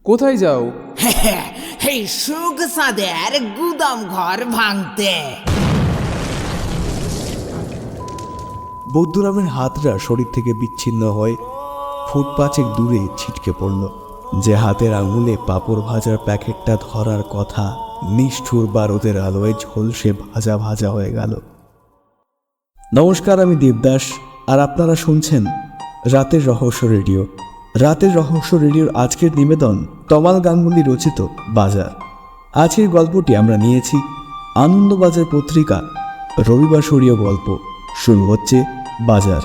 কোথায় যাও? এই সুখ সাদের গুদাম ঘর ভাঙতে। বৌদ্ধরামের হাতটা শরীর থেকে বিচ্ছিন্ন হয়ে ফুট পাঁচেক দূরে ছিটকে পড়ল। যে হাতের আঙুলে পাঁপড় ভাজার প্যাকেটটা ধরার কথা, নিষ্ঠুর বারোদের আলোয় ঝলসে ভাজা ভাজা হয়ে গেল। নমস্কার, আমি দেবদাস, আর আপনারা শুনছেন রাতের রহস্য রেডিও। রাতের রহস্য রেডিওর আজকের নিবেদন তমাল গাঙ্গুলি রচিত বাজার। আজকের গল্পটি আমরা নিয়েছি আনন্দবাজার পত্রিকা রবিবাসরীয় গল্প। শুরু হচ্ছে বাজার।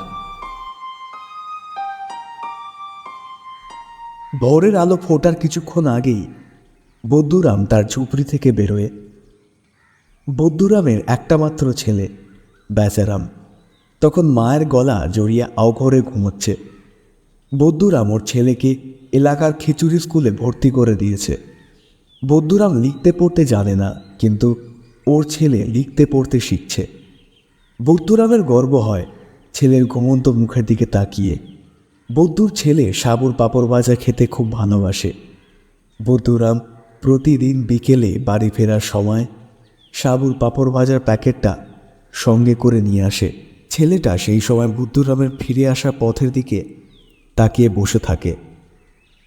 ভোরের আলো ফোটার কিছুক্ষণ আগেই বৌদ্ধরাম তার ঝুপড়ি থেকে বেরোয়। বৌদ্ধরামের একটা মাত্র ছেলে বেচারাম তখন মায়ের গলা জড়িয়ে আওঘরে ঘুমোচ্ছে। বৌদ্ধরাম ওর ছেলেকে এলাকার খিচুড়ি স্কুলে ভর্তি করে দিয়েছে। বৌদ্ধরাম লিখতে পড়তে জানে না, কিন্তু ওর ছেলে লিখতে পড়তে শিখছে। বৌদ্ধরামের গর্ব হয় ছেলের ঘুমন্ত মুখের দিকে তাকিয়ে। বৌদ্ধর ছেলে সাবুর পাঁপড় ভাজা খেতে খুব ভালোবাসে। বৌদ্ধরাম প্রতিদিন বিকেলে বাড়ি ফেরার সময় সাবুর পাঁপড় ভাজার প্যাকেটটা সঙ্গে করে নিয়ে আসে। ছেলেটা সেই সময় বৌদ্ধরামের ফিরে আসা পথের দিকে তাকিয়ে বসে থাকে।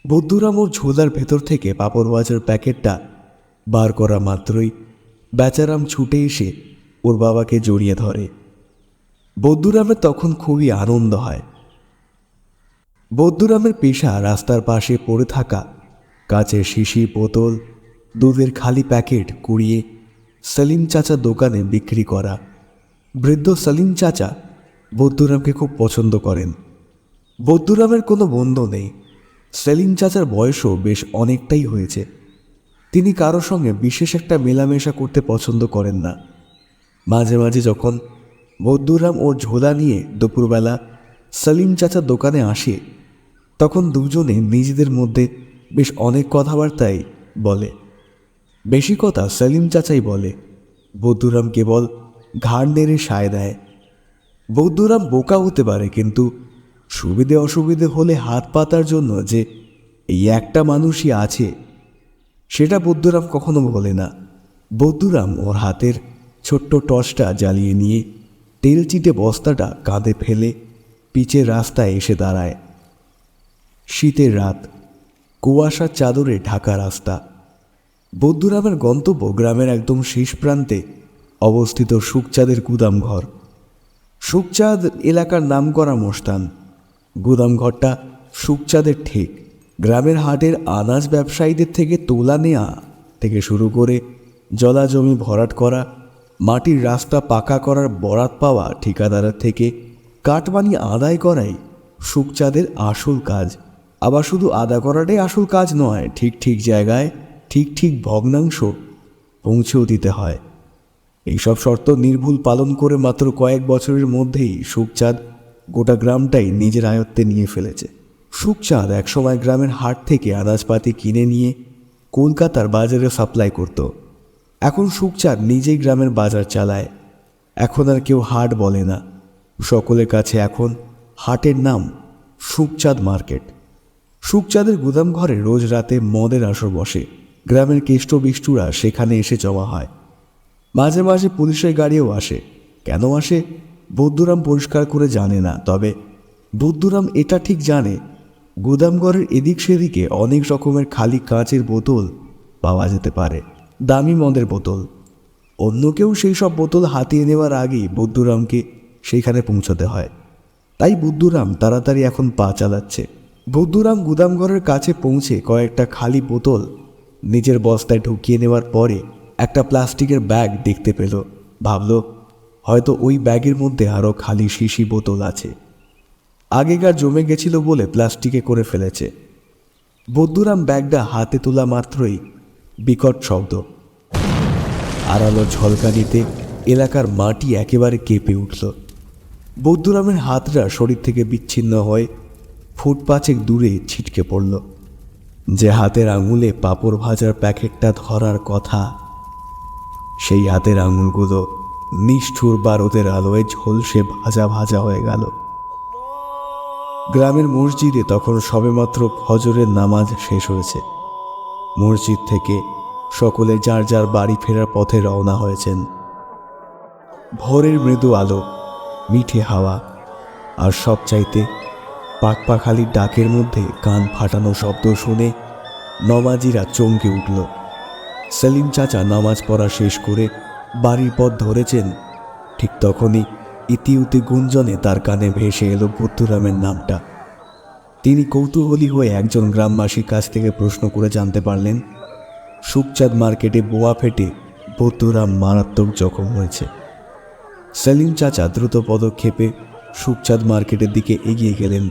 বৌদ্ধরাম ওর ঝোলার ভেতর থেকে পাঁপড় ভাজার প্যাকেটটা বার করা মাত্রই বেচারাম ছুটে এসে ওর বাবাকে জড়িয়ে ধরে। বৌদ্ধরামের তখন খুবই আনন্দ হয়। বৌদ্ধরামের পেশা রাস্তার পাশে পড়ে থাকা কাচের শিশি, বোতল, দুধের খালি প্যাকেট কুড়িয়ে সেলিম চাচা দোকানে বিক্রি করা। বৃদ্ধ সেলিম চাচা বৌদ্ধরামকে খুব পছন্দ করেন। বৌদ্ধরামের কোনো বন্ধু নেই। সেলিম চাচার বয়সও বেশ অনেকটাই হয়েছে। তিনি কারো সঙ্গে বিশেষ একটা মেলামেশা করতে পছন্দ করেন না। মাঝে মাঝে যখন বৌদ্ধরাম ওর ঝোলা নিয়ে দুপুরবেলা সেলিম চাচার দোকানে আসে, তখন দুজনে নিজেদের মধ্যে বেশ অনেক কথাবার্তাই বলে। বেশি কথা সেলিম চাচাই বলে, বৌদ্ধরাম কেবল ঘাড় নেড়ে সায় দেয়। বৌদ্ধরাম বোকা হতে পারে, কিন্তু সুবিধে অসুবিধে হলে হাত পাতার জন্য যে এই একটা মানুষই আছে, সেটা বৌদ্ধরাম কখনো বলে না। বৌদ্ধরাম ওর হাতের ছোট্ট টর্চটা জ্বালিয়ে নিয়ে তেল চিটে বস্তাটা কাঁধে ফেলে পিচের রাস্তায় এসে দাঁড়ায়। শীতের রাত, কুয়াশার চাদরে ঢাকা রাস্তা। বৌদ্ধরামের গন্তব্য গ্রামের একদম শেষ প্রান্তে অবস্থিত সুখচাঁদের গুদামঘর। সুখচাঁদ এলাকার নামকরা মোস্তান। গুদামঘরটা সুখচাঁদের ঠিক। গ্রামের হাটের আনাজ ব্যবসায়ীদের থেকে তোলা নেয়া থেকে শুরু করে জলা জমি ভরাট করা, মাটির রাস্তা পাকা করার বরাত পাওয়া ঠিকাদারের থেকে কাটমানি আদায় করাই সুখচাঁদের আসল কাজ। আবার শুধু আদায় করাটাই আসল কাজ নয়, ঠিক ঠিক জায়গায় ঠিক ঠিক ভগ্নাংশ পৌঁছেও দিতে হয়। এইসব শর্ত নির্ভুল পালন করে মাত্র কয়েক বছরের মধ্যেই সুখচাঁদ গোটা গ্রামটাই নিজের আয়ত্তে নিয়ে ফেলেছে। সুখচাঁদ একসময় গ্রামের হাট থেকে আনাজপাতি কিনে নিয়ে কলকাতার বাজারে সাপ্লাই করত। এখন সুখচাঁদ নিজেই গ্রামের বাজার চালায়। এখন আর কেউ হাট বলে না, সকলের কাছে এখন হাটের নাম সুখচাঁদ মার্কেট। সুখচাঁদের গুদামঘরে রোজ রাতে মদের আসর বসে। গ্রামের কেষ্ট বিষ্টুরা সেখানে এসে জমা হয়। মাঝে মাঝে পুলিশের গাড়িও আসে। কেন আসে বৌদ্ধরাম পরিষ্কার করে জানে না, তবে বৌদ্ধরাম এটা ঠিক জানে গুদামঘরের এদিক সেদিকে অনেক রকমের খালি কাঁচের বোতল পাওয়া যেতে পারে, দামি মদের বোতল। অন্য কেউ সেই সব বোতল হাতিয়ে নেওয়ার আগেই বৌদ্ধরামকে সেইখানে পৌঁছতে হয়। তাই বৌদ্ধরাম তাড়াতাড়ি এখন পা চালাচ্ছে। বৌদ্ধরাম গুদামঘরের কাছে পৌঁছে কয়েকটা খালি বোতল নিজের বস্তায় ঢুকিয়ে নেওয়ার পরে একটা প্লাস্টিকের ব্যাগ দেখতে পেল। ভাবল হয়তো ওই ব্যাগের মধ্যে আরও খালি শিশি বোতল আছে, আগেকার জমে গেছিল বলে প্লাস্টিকে করে ফেলেছে। বৌদ্ধরাম ব্যাগটা হাতে তোলা মাত্রই বিকট শব্দ, আড়ালো ঝলকানিতে এলাকার মাটি একেবারে কেঁপে উঠল। বৌদ্ধরামের হাতটা শরীর থেকে বিচ্ছিন্ন হয়ে ফুট পাঁচেক দূরে ছিটকে পড়ল। যে হাতের আঙুলে পাঁপড় ভাজার প্যাকেটটা ধরার কথা, সেই হাতের আঙুলগুলো নিষ্ঠুর বারোদের আলোয় ঝলসে ভাজা ভাজা হয়ে গেল। গ্রামের মসজিদে তখন সবেমাত্র ফজরের নামাজ শেষ হয়েছে। মসজিদ থেকে সকলে যার যার বাড়ি ফেরার পথে রওনা হয়েছেন। ভোরের মৃদু আলো, মিঠে হাওয়া আর সবচাইতে পাকপাখালির ডাকের মধ্যে কান ফাটানো শব্দ শুনে নমাজিরা চমকে উঠল। সেলিম চাচা নামাজ পড়া শেষ করে বাড়ির পথ ধরেছেন, ঠিক তখনই ইতিউতি গুঞ্জনে তার কানে ভেসে এলো বুদ্ধুরামের নামটা। তিনি কৌতূহলী হয়ে একজন গ্রামবাসীর কাছ থেকে প্রশ্ন করে জানতে পারলেন সুখচাঁদ মার্কেটে বোয়া ফেটে বুদ্ধুরাম মারাত্মক জখম হয়েছে। সেলিম চাচা দ্রুত পদক্ষেপে সুখচাঁদ মার্কেটের দিকে এগিয়ে গেলেন।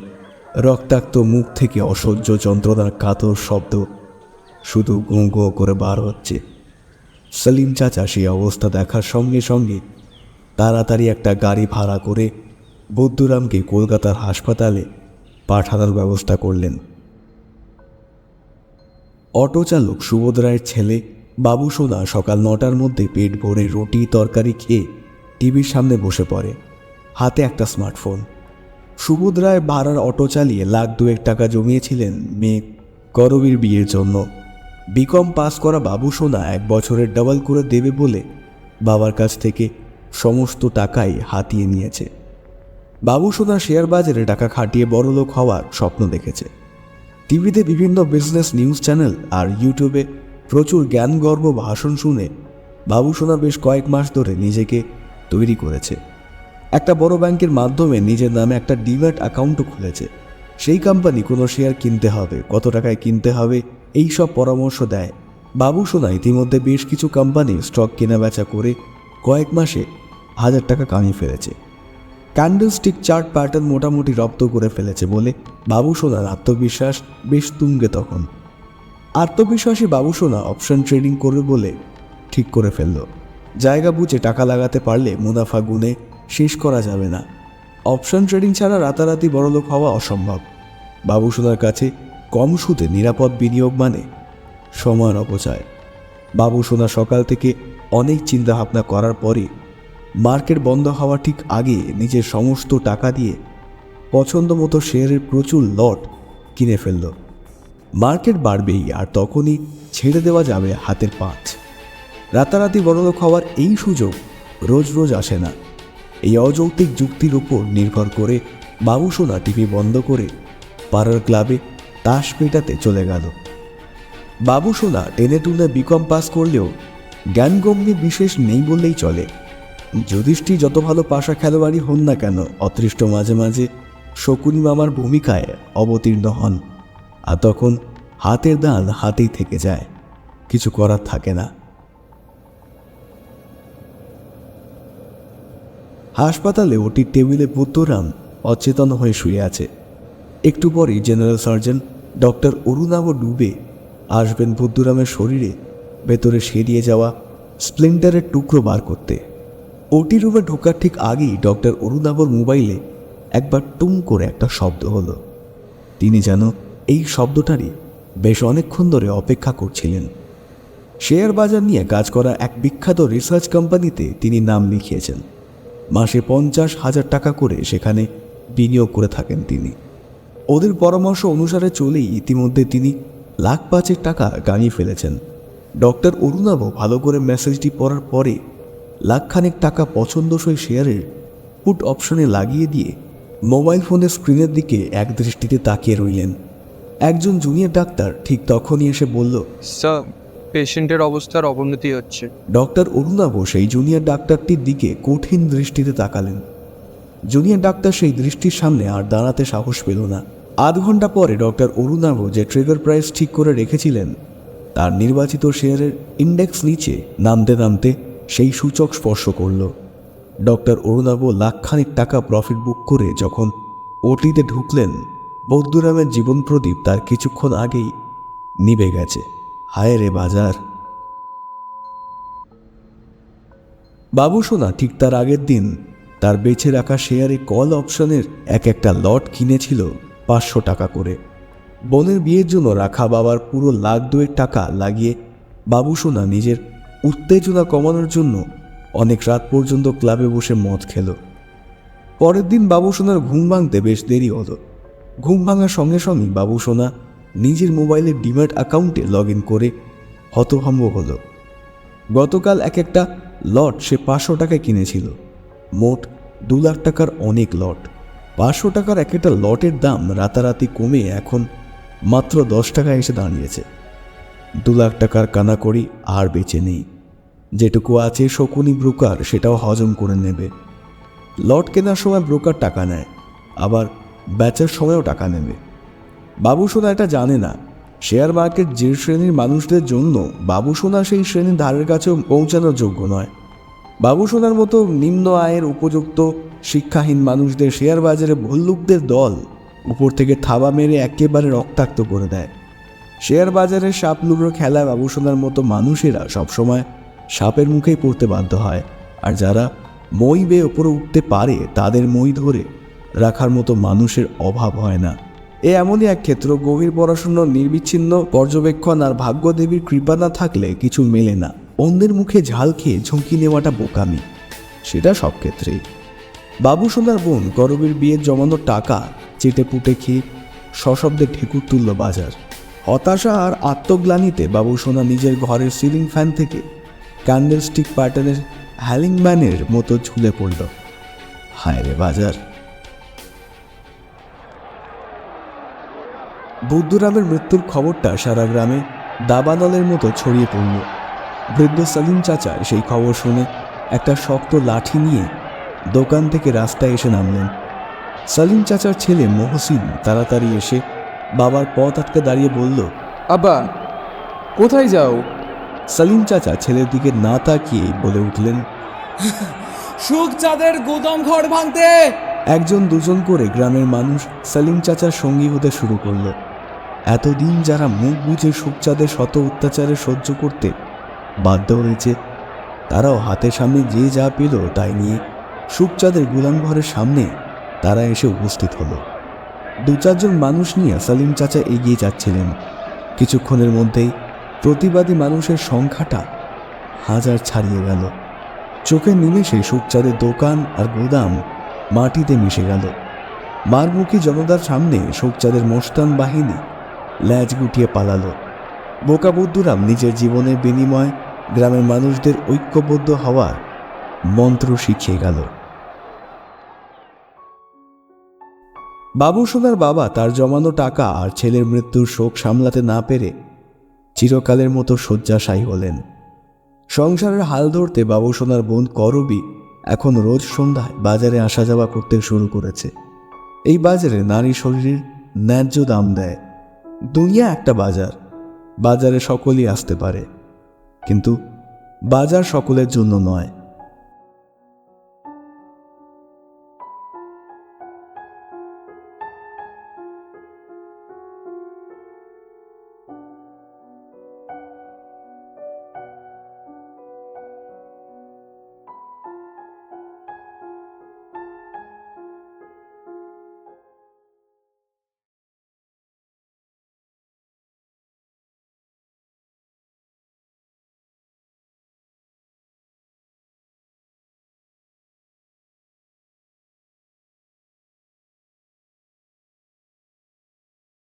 রক্তাক্ত মুখ থেকে অসহ্য যন্ত্রণার কাতর শব্দ শুধু গোঁ গোঁ করে বার হচ্ছে। সেলিম চাচা সেই অবস্থা দেখার সঙ্গে সঙ্গে তাড়াতাড়ি একটা গাড়ি ভাড়া করে বুদ্ধুরামকে কলকাতার হাসপাতালে পাঠানোর ব্যবস্থা করলেন। অটো চালক সুবোধ রায়ের ছেলে বাবু সোনা সকাল 9টার মধ্যে পেট ভরে রুটি তরকারি খেয়ে টিভির সামনে বসে পড়ে, হাতে একটা স্মার্টফোন। সুবোধ রায় ভাড়ার অটো চালিয়ে $1,02,000 জমিয়েছিলেন মেয়ে করবীর বিয়ের জন্য। বিকম পাস করা বাবু সোনা 1 বছরের ডাবল করে দেবে বলে বাবার কাছ থেকে সমস্ত টাকাই হাতিয়ে নিয়েছে। বাবু সোনা শেয়ার বাজারে টাকা খাটিয়ে বড়লোক হওয়ার স্বপ্ন দেখেছে। টিভিতে বিভিন্ন বিজনেস নিউজ চ্যানেল আর ইউটিউবে প্রচুর জ্ঞানগর্ব ভাষণ শুনে বাবু সোনা বেশ কয়েক মাস ধরে নিজেকে তৈরি করেছে। একটা বড় ব্যাংকের মাধ্যমে নিজের নামে একটা ডিম্যাট অ্যাকাউন্টও খুলেছে। সেই কোম্পানি কোনো শেয়ার কিনতে হবে, কত টাকায় কিনতে হবে, এই সব পরামর্শ দেয়। বাবু সোনা ইতিমধ্যে বেশ কিছু কোম্পানি স্টক কেনাবেচা করে কয়েক মাসে $1,000 কামিয়ে ফেলেছে। ক্যান্ডেলস্টিক চার্ট প্যাটার্ন মোটামুটি রপ্ত করে ফেলেছে বলে বাবু সোনার আত্মবিশ্বাস বেশ তুঙ্গে। তখন আত্মবিশ্বাসী বাবু সোনা অপশন ট্রেডিং করবে বলে ঠিক করে ফেলল। জায়গা বুঝে টাকা লাগাতে পারলে মুনাফা গুণে শেষ করা যাবে না। অপশন ট্রেডিং ছাড়া রাতারাতি বড়লোক হওয়া অসম্ভব। বাবু সোনার কাছে কম সুদে নিরাপদ বিনিয়োগ মানে সময়ের অপচয়। বাবু সোনা সকাল থেকে অনেক চিন্তাভাবনা করার পরে মার্কেট বন্ধ হওয়া ঠিক আগে নিজের সমস্ত টাকা দিয়ে পছন্দ মতো শেয়ারের প্রচুর লট কিনে ফেলল। মার্কেট বাড়বেই, আর তখনই ছেড়ে দেওয়া যাবে হাতের পাঁচ। রাতারাতি বড়লোক হওয়ার এই সুযোগ রোজ রোজ আসে না। এই অযৌক্তিক যুক্তির উপর নির্ভর করে বাবু সোনা টিভি বন্ধ করে পাড়ার ক্লাবে তাস মেটাতে চলে গেল। বাবু সোনা টেনে টুনে বিকম পাস করলেও জ্ঞানগম্যে বিশেষ নেই বললেই চলে। যুধিষ্ঠির যত ভালো পাশা খেলোয়াড়ই হন না কেন, অতৃষ্ট মাঝে মাঝে শকুনি মামার ভূমিকায় অবতীর্ণ হন, আর তখন হাতের দান হাতেই থেকে যায়, কিছু করার থাকে না। হাসপাতালে ওটির টেবিলে বুদ্ধুরাম অচেতন হয়ে শুয়ে আছে। একটু পরেই জেনারেল সার্জন ডক্টর অরুণাভ ডুবে আসবেন বুদ্ধুরামের শরীরে ভেতরে সেরিয়ে যাওয়া স্প্লিন্টারের টুকরো বার করতে। ওটি রুমে ঢোকার ঠিক আগেই ডক্টর অরুণাভর মোবাইলে একবার টুম করে একটা শব্দ হলো। তিনি যেন এই শব্দটারই বেশ অনেকক্ষণ ধরে অপেক্ষা করছিলেন। শেয়ার বাজার নিয়ে কাজ করা এক বিখ্যাত রিসার্চ কোম্পানিতে তিনি নাম লিখিয়েছেন। মাসে $50,000 করে সেখানে বিনিয়োগ করে থাকেন তিনি। ওদের পরামর্শ অনুসারে চলেই ইতিমধ্যে তিনি $1,05,000 গানিয়ে ফেলেছেন। ডক্টর অরুণাভ ভালো করে মেসেজটি পড়ার পরে $1,00,000 পছন্দসই শেয়ারের পুট অপশনে লাগিয়ে দিয়ে মোবাইল ফোনের স্ক্রিনের দিকে এক দৃষ্টিতে তাকিয়ে রইলেন। একজন জুনিয়র ডাক্তার ঠিক তখনই এসে বলল, স্যার, পেশেন্টের অবস্থার অবনতি হচ্ছে। ডক্টর অরুণাভ সেই জুনিয়র ডাক্তারটির দিকে কঠিন দৃষ্টিতে তাকালেন। জুনিয়র ডাক্তার সেই দৃষ্টির সামনে আর দাঁড়াতে সাহস পেল না। আধ ঘন্টা পরে ডক্টর অরুণাভ যে ট্রিগার প্রাইস ঠিক করে রেখেছিলেন তার নির্বাচিত শেয়ারের ইন্ডেক্স নিচে নামতে নামতে সেই সূচক স্পর্শ করল। ডক্টর অরুণাভ $1,00,000 প্রফিট বুক করে যখন ওটিতে ঢুকলেন, বুদ্ধুরামের জীবন প্রদীপ তার কিছুক্ষণ আগেই নিভে গেছে। হায় রে বাজার। বাবু সোনা ঠিক তার আগের দিন তার বেছে রাখা শেয়ারে কল অপশনের একটা লট কিনেছিল $500 করে। বোনের বিয়ের জন্য রাখা বাবার পুরো $1,02,000 লাগিয়ে বাবু সোনা নিজের উত্তেজনা কমানোর জন্য অনেক রাত পর্যন্ত ক্লাবে বসে মদ খেল। পরের দিন বাবু সোনার ঘুম ভাঙতে বেশ দেরি হলো। ঘুম ভাঙার সঙ্গে সঙ্গেই বাবু সোনা নিজের মোবাইলের ডিম্যাট অ্যাকাউন্টে লগ ইন করে হতভম্ব হলো। গতকাল এক একটা লট সে 500 টাকায় কিনেছিল। মোট 2 লাখ টাকার অনেক লট। 500 টাকার এক একটা লটের দাম রাতারাতি কমে এখন মাত্র 10 টাকায় এসে দাঁড়িয়েছে। 2 লাখ টাকার কানাকড়ি আর বেঁচে নেই। যেটুকু আছে শকুনি ব্রোকার সেটাও হজম করে নেবে। লট কেনার সময় ব্রোকার টাকা নেয়, আবার বেচার সময়ও টাকা নেবে। বাবুসোনা এটা জানে না, শেয়ার মার্কেট যে শ্রেণীর মানুষদের জন্য, বাবুসোনা সেই শ্রেণীর ধারের কাছেও পৌঁছানোর যোগ্য নয়। বাবুসোনার মতো নিম্ন আয়ের উপযুক্ত শিক্ষাহীন মানুষদের শেয়ার বাজারে ভল্লুকদের দল উপর থেকে থাবা মেরে একেবারে রক্তাক্ত করে দেয়। শেয়ার বাজারের সাপ লুডোর খেলায় বাবুসোনার মতো মানুষেরা সবসময় সাপের মুখেই পড়তে বাধ্য হয়, আর যারা মই বেয়ে ওপরে উঠতে পারে তাদের মই ধরে রাখার মতো মানুষের অভাব হয় না। এমনই এক ক্ষেত্র, গভীর পড়াশুনো, নির্বিচ্ছিন্ন পর্যবেক্ষণ আর ভাগ্যদেবীর কৃপা না থাকলে কিছু মেলে না। অন্যের মুখে ঝাল খেয়ে ঝুঁকি নেওয়াটা বোকামি, সেটা সব ক্ষেত্রেই। বাবুসোনার বোন করবীর বিয়ের জমানো টাকা চেটে পুটে খেয়ে সশব্দে ঢেকুর তুলল বাজার। হতাশা আর আত্মগ্লানিতে বাবুসোনা নিজের ঘরের সিলিং ফ্যান থেকে ক্যান্ডেলস্টিক প্যাটার্নের হ্যালিংম্যানের মতো ঝুলে পড়ল। হায় রে বাজার। বুদ্ধুরামের মৃত্যুর খবরটা সারা গ্রামে দাবানলের মতো ছড়িয়ে পড়ল। বৃদ্ধ সেলিম চাচা সেই খবর শুনে একটা শক্ত লাঠি নিয়ে দোকান থেকে রাস্তায় এসে নামলেন। সেলিম চাচার ছেলে মহসিন তাড়াতাড়ি এসে বাবার পথ আটকে দাঁড়িয়ে বলল, আব্বা, কোথায় যাও? সেলিম চাচা ছেলের দিকে না তাকিয়ে বলে উঠলেন, সুখচাঁদের গুদাম ঘর ভাঙতে। একজন দুজন করে গ্রামের মানুষ সেলিম চাচার সঙ্গী হতে শুরু করল। এতদিন যারা মুখ বুঝে সুখচাঁদের শত অত্যাচারে সহ্য করতে বাধ্য হয়েছে, তারাও হাতের সামনে যে যা পেল তাই নিয়ে সুখচাঁদের গুদাম ঘরের সামনে তারা এসে উপস্থিত হলো। 2-4 জন মানুষ নিয়ে সেলিম চাচা এগিয়ে যাচ্ছিলেন। কিছুক্ষণের মধ্যেই প্রতিবাদী মানুষের সংখ্যাটা 1000 ছাড়িয়ে গেল। চোখের নিমেষে সুখচাঁদের দোকান আর গোদাম মাটিতে মিশে গেল। মারমুখী জনতার সামনে সুখচাঁদের মোস্তান বাহিনী ল্যাজ গুটিয়ে পালালো। বোকা বুদ্ধুরাম নিজের জীবনের বিনিময়ে গ্রামের মানুষদের ঐক্যবদ্ধ হওয়ার মন্ত্র শিখিয়ে গেল। বাবুসোনার বাবা তার জমানো টাকা আর ছেলের মৃত্যুর শোক সামলাতে না পেরে চিরকালের মতো শয্যাশায়ী হলেন। সংসারের হাল ধরতে বাবুসোনার বোন করবী এখন রোজ সন্ধ্যায় বাজারে আসা যাওয়া করতে শুরু করেছে। এই বাজারে নারী শরীরের ন্যায্য দাম দেয়। দুনিয়া একটা বাজার, বাজারে সকলেই আসতে পারে, কিন্তু বাজার সকলের জন্য নয়।